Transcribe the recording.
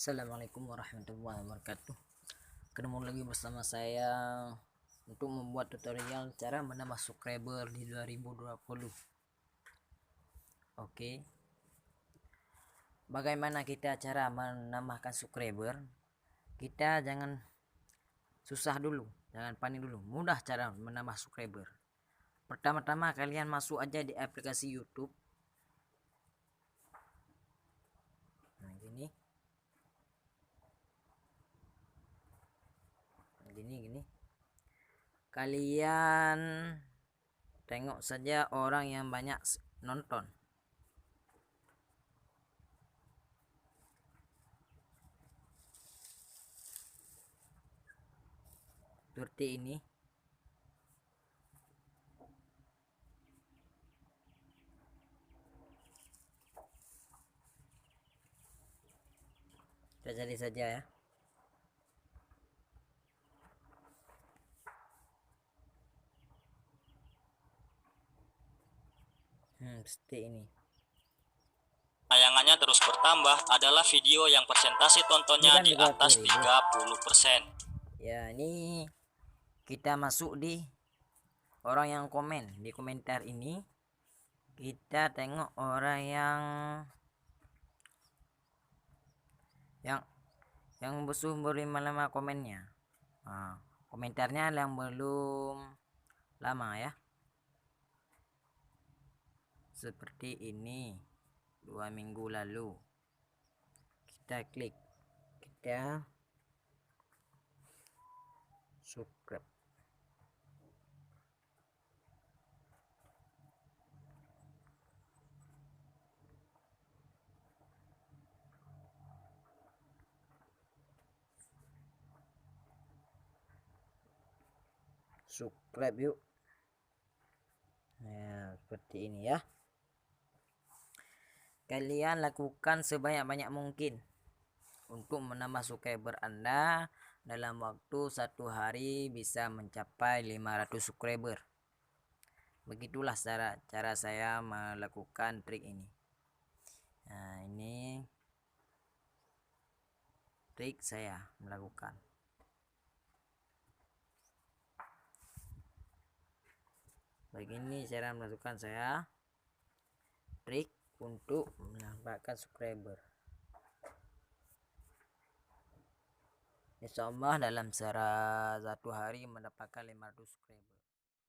Assalamualaikum warahmatullahi wabarakatuh. Ketemu lagi bersama saya untuk membuat tutorial cara menambah subscriber di 2020. Oke, bagaimana kita cara menambahkan subscriber? Kita jangan susah dulu, jangan panik dulu, mudah cara menambah subscriber. Pertama-tama kalian masuk aja di aplikasi YouTube. Nah, gini kalian tengok saja orang yang banyak nonton. Seperti ini. Kita cari saja ya. Seperti ini. Tayangannya terus bertambah adalah video yang persentase tontonnya di atas 30%. Ya, ini kita masuk di orang yang komen di komentar ini. Kita tengok orang yang bersumber 5 komennya. Nah, komentarnya yang belum lama ya. Seperti ini. 2 minggu lalu. Kita klik. Kita subscribe. Subscribe yuk. Nah, seperti ini ya. Kalian lakukan sebanyak-banyak mungkin untuk menambah subscriber Anda. Dalam waktu 1 hari bisa mencapai 500 subscriber. Begitulah cara saya melakukan trik ini. Nah, ini trik saya melakukan. Begini cara melakukan saya trik untuk menambahkan subscriber. Insya Allah dalam 1 hari mendapatkan 500 subscriber.